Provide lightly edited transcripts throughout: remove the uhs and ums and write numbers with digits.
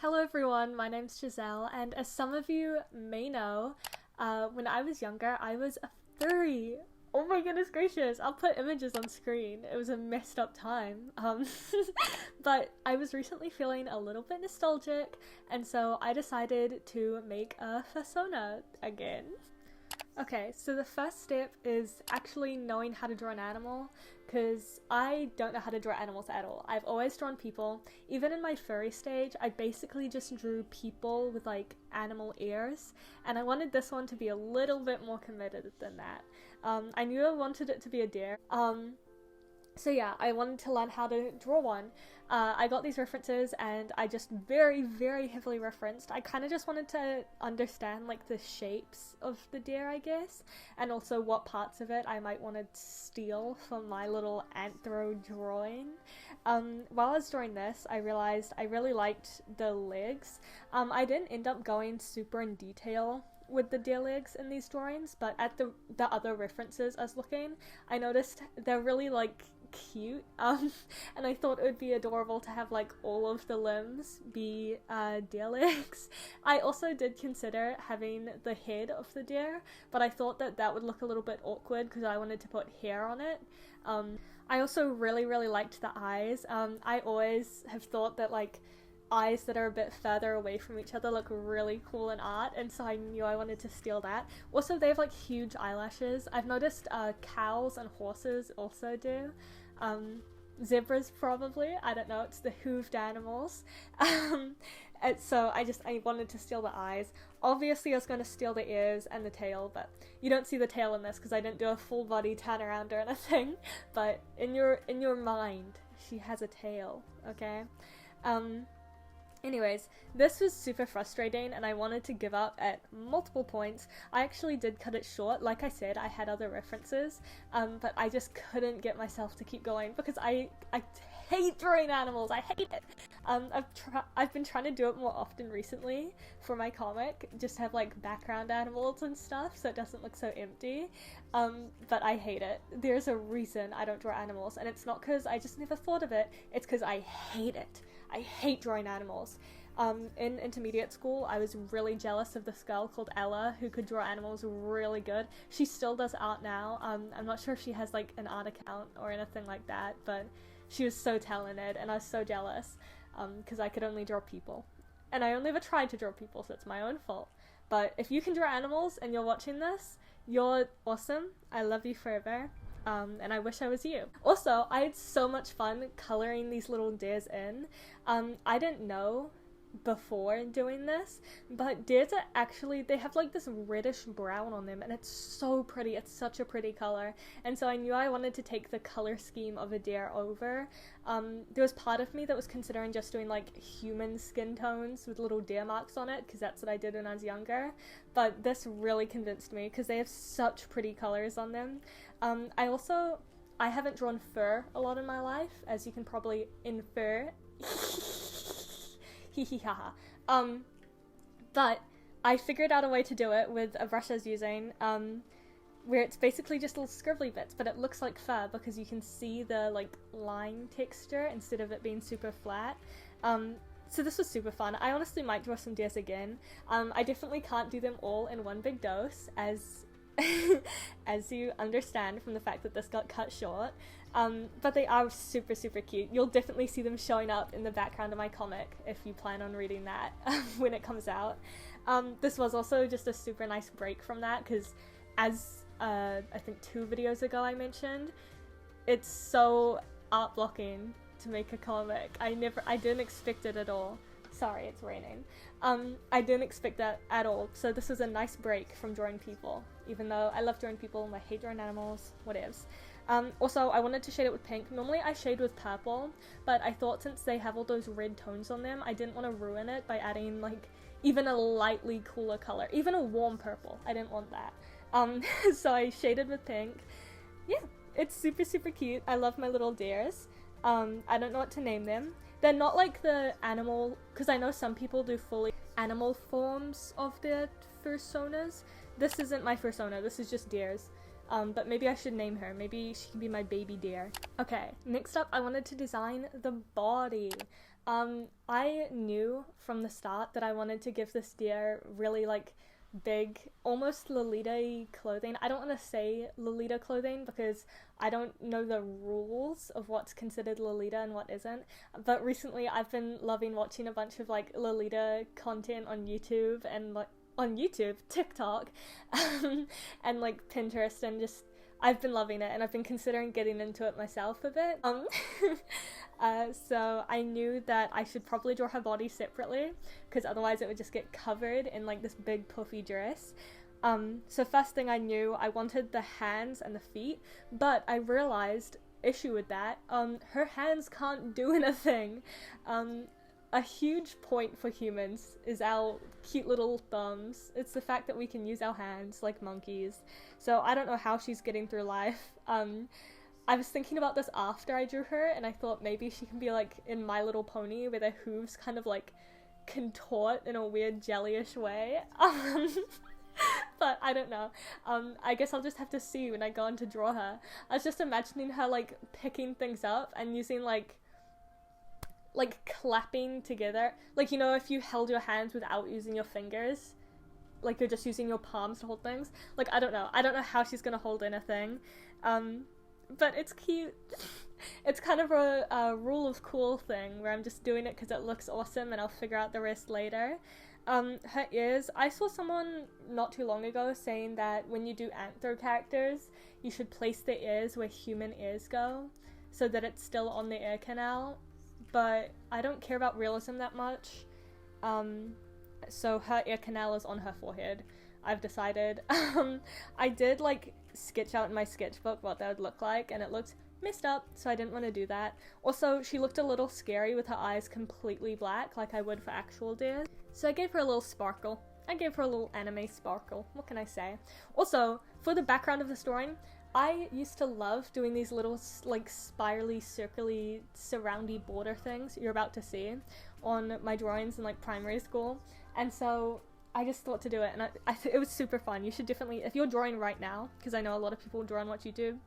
Hello everyone, my name's Giselle, and as some of you may know, when I was younger, I was a furry. Oh my goodness gracious, I'll put images on screen. It was a messed up time. But I was recently feeling a little bit nostalgic, and so I decided to make a fursona again. Okay, so the first step is actually knowing how to draw an animal, because I don't know how to draw animals at all. I've always drawn people. Even in my furry stage, I basically just drew people with like animal ears, and I wanted this one to be a little bit more committed than that. I knew I wanted it to be a deer. So yeah, I wanted to learn how to draw one. I got these references and I just very heavily referenced. I kind of just wanted to understand like the shapes of the deer, I guess, and also what parts of it I might want to steal from my little anthro drawing. While I was drawing this, I realized I really liked the legs. I didn't end up going super in detail with the deer legs in these drawings, but at the other references I was looking, I noticed they're really like cute, and I thought it would be adorable to have like all of the limbs be deer legs. I also did consider having the head of the deer, but I thought that that would look a little bit awkward because I wanted to put hair on it. I also really liked the eyes. I always have thought that like eyes that are a bit further away from each other look really cool in art, and so I knew I wanted to steal that. Also, they have like huge eyelashes. I've noticed cows and horses also do. Zebras probably, I don't know, it's the hooved animals. And so I wanted to steal the eyes. Obviously I was going to steal the ears and the tail, but you don't see the tail in this because I didn't do a full body turn around or anything. But in your mind, she has a tail, okay? Anyways, this was super frustrating and I wanted to give up at multiple points. I actually did cut it short. Like I said, I had other references, but I just couldn't get myself to keep going because I hate drawing animals. I hate it. I've been trying to do it more often recently for my comic, just have like background animals and stuff so it doesn't look so empty, but I hate it. There's a reason I don't draw animals, and it's not because I just never thought of it, it's because I hate it. I hate drawing animals. In intermediate school, I was really jealous of this girl called Ella who could draw animals really good. She still does art now. I'm not sure if she has like an art account or anything like that, but she was so talented and I was so jealous because I could only draw people. And I only ever tried to draw people, so it's my own fault. But if you can draw animals and you're watching this, you're awesome. I love you forever. And I wish I was you. Also, I had so much fun coloring these little deers in. I didn't know before doing this, but deers are actually, they have like this reddish brown on them and it's so pretty. It's such a pretty color, and so I knew I wanted to take the color scheme of a deer over. There was part of me that was considering just doing like human skin tones with little deer marks on it because that's what I did when I was younger, but this really convinced me because they have such pretty colors on them. I haven't drawn fur a lot in my life, as you can probably infer. Hee hee haha. But I figured out a way to do it with a brush I was using, where it's basically just little scribbly bits, but it looks like fur because you can see the like line texture instead of it being super flat. So this was super fun. I honestly might draw some deers again. I definitely can't do them all in one big dose, as as you understand from the fact that this got cut short, but they are super cute. You'll definitely see them showing up in the background of my comic if you plan on reading that when it comes out. This was also just a super nice break from that because, as I think 2 videos ago I mentioned, it's so art blocking to make a comic. I didn't expect it at all. Sorry, it's raining. I didn't expect that at all, so this was a nice break from drawing people, even though I love drawing people and I hate drawing animals, whatevs. Also, I wanted to shade it with pink. Normally I shade with purple, but I thought since they have all those red tones on them, I didn't want to ruin it by adding like even a lightly cooler color, even a warm purple. I didn't want that. So I shaded with pink. Yeah, it's super cute. I love my little deers. I don't know what to name them. They're not like the animal, because I know some people do fully animal forms of their fursonas. This isn't my fursona, this is just deers. But maybe I should name her. Maybe she can be my baby deer. Okay, next up I wanted to design the body. I knew from the start that I wanted to give this deer really like big, almost Lolita clothing. I don't want to say Lolita clothing because I don't know the rules of what's considered Lolita and what isn't. But recently I've been loving watching a bunch of like Lolita content on YouTube and like on YouTube, TikTok, and like Pinterest, and just I've been loving it and I've been considering getting into it myself a bit. So I knew that I should probably draw her body separately because otherwise it would just get covered in like this big puffy dress. So first thing I knew, I wanted the hands and the feet, but I realized issue with that. Her hands can't do anything. A huge point for humans is our cute little thumbs. It's the fact that we can use our hands like monkeys. So I don't know how she's getting through life. I was thinking about this after I drew her, and I thought maybe she can be like in My Little Pony where their hooves kind of like contort in a weird jellyish way. But I don't know. I guess I'll just have to see when I go on to draw her. I was just imagining her like picking things up and using like clapping together, like, you know, if you held your hands without using your fingers, like you're just using your palms to hold things. Like, I don't know how she's gonna hold anything, but it's cute. It's kind of a rule of cool thing where I'm just doing it because it looks awesome and I'll figure out the rest later. Her ears, I saw someone not too long ago saying that when you do anthro characters you should place the ears where human ears go so that it's still on the ear canal, but I don't care about realism that much. So her ear canal is on her forehead, I've decided. I did like sketch out in my sketchbook what that would look like and it looked messed up, so I didn't want to do that. Also, she looked a little scary with her eyes completely black like I would for actual deer, so I gave her a little sparkle. I gave her a little anime sparkle. What can I say? Also, for the background of the story, I used to love doing these little like spirally, circly, surroundy border things you're about to see on my drawings in like primary school, and so I just thought to do it, and it was super fun. You should definitely, if you're drawing right now, because I know a lot of people draw on what you do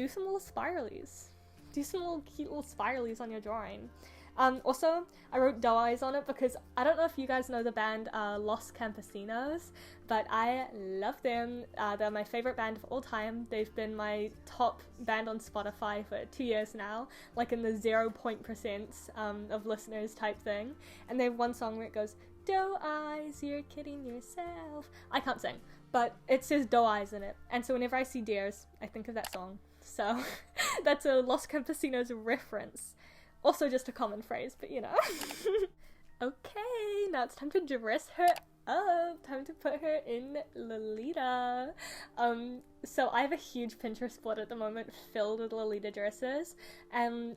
some little spiralies. Do some little cute little spiralies on your drawing. Also, I wrote doe eyes on it because I don't know if you guys know the band Los Campesinos, but I love them. They're my favorite band of all time. They've been my top band on Spotify for 2 years now, like in the 0% of listeners type thing. And they have one song where it goes, "Doe eyes, you're kidding yourself." I can't sing, but it says doe eyes in it. And so whenever I see deers, I think of that song. So that's a Los Campesinos reference. Also just a common phrase, but you know. Okay, now it's time to dress her up. Time to put her in Lolita. So I have a huge Pinterest board at the moment filled with Lolita dresses, and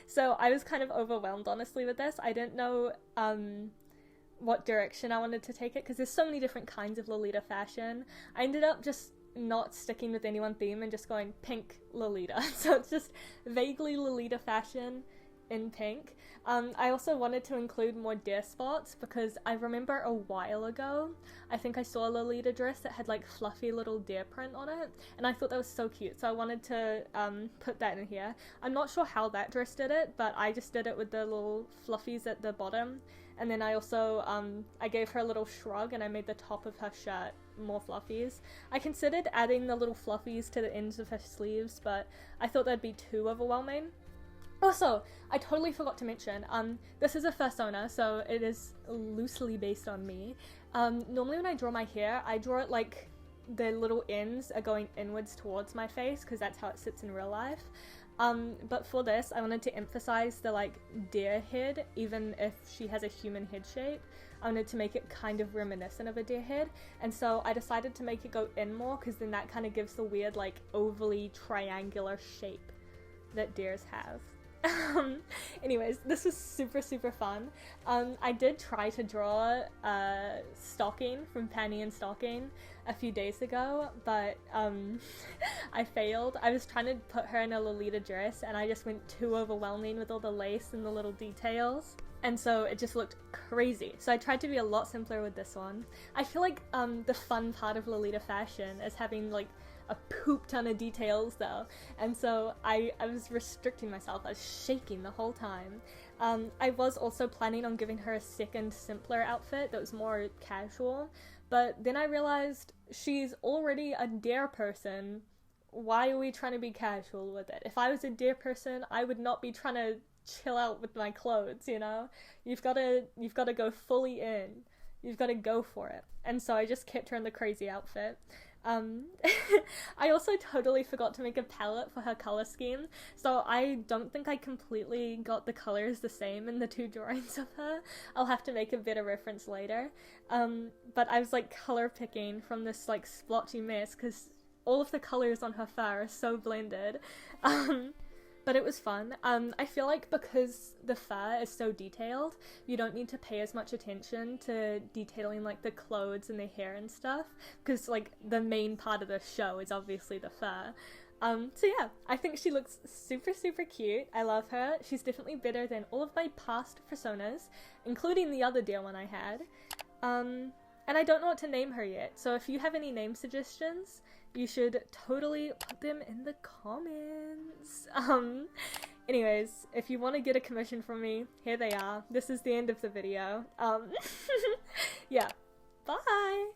so I was kind of overwhelmed honestly with this. I didn't know what direction I wanted to take it because there's so many different kinds of Lolita fashion. I ended up just not sticking with any one theme and just going pink Lolita. So it's just vaguely Lolita fashion in pink. I also wanted to include more deer spots because I remember a while ago, I think I saw a Lolita dress that had like fluffy little deer print on it, and I thought that was so cute, so I wanted to put that in here. I'm not sure how that dress did it, but I just did it with the little fluffies at the bottom, and then I also I gave her a little shrug and I made the top of her shirt more fluffies. I considered adding the little fluffies to the ends of her sleeves, but I thought that'd be too overwhelming. Also, I totally forgot to mention, this is a fursona, so it is loosely based on me. Normally when I draw my hair, I draw it like the little ends are going inwards towards my face, because that's how it sits in real life. But for this, I wanted to emphasize the like deer head, even if she has a human head shape. I wanted to make it kind of reminiscent of a deer head, and so I decided to make it go in more, because then that kind of gives the weird like overly triangular shape that deers have. Anyways, this was super fun. I did try to draw Stocking from Penny and Stocking a few days ago, but I failed. I was trying to put her in a Lolita dress and I just went too overwhelming with all the lace and the little details, and so it just looked crazy. So I tried to be a lot simpler with this one. I feel like the fun part of Lolita fashion is having like a poop ton of details though, and so I was restricting myself. I was shaking the whole time. I was also planning on giving her a second, simpler outfit that was more casual, but then I realized she's already a deer person. Why are we trying to be casual with it? If I was a deer person, I would not be trying to chill out with my clothes, you know? You've got to go fully in. You've got to go for it. And so I just kept her in the crazy outfit. I also totally forgot to make a palette for her color scheme, so I don't think I completely got the colors the same in the two drawings of her. I'll have to make a better reference later. But I was like color picking from this like splotchy mess because all of the colors on her fur are so blended. But it was fun. I feel like because the fur is so detailed, you don't need to pay as much attention to detailing like the clothes and the hair and stuff, because like the main part of the show is obviously the fur. So yeah, I think she looks super, super cute. I love her. She's definitely better than all of my past personas, including the other dear one I had. And I don't know what to name her yet, so if you have any name suggestions, you should totally put them in the comments. Anyways, if you want to get a commission from me, here they are. This is the end of the video. Yeah, bye!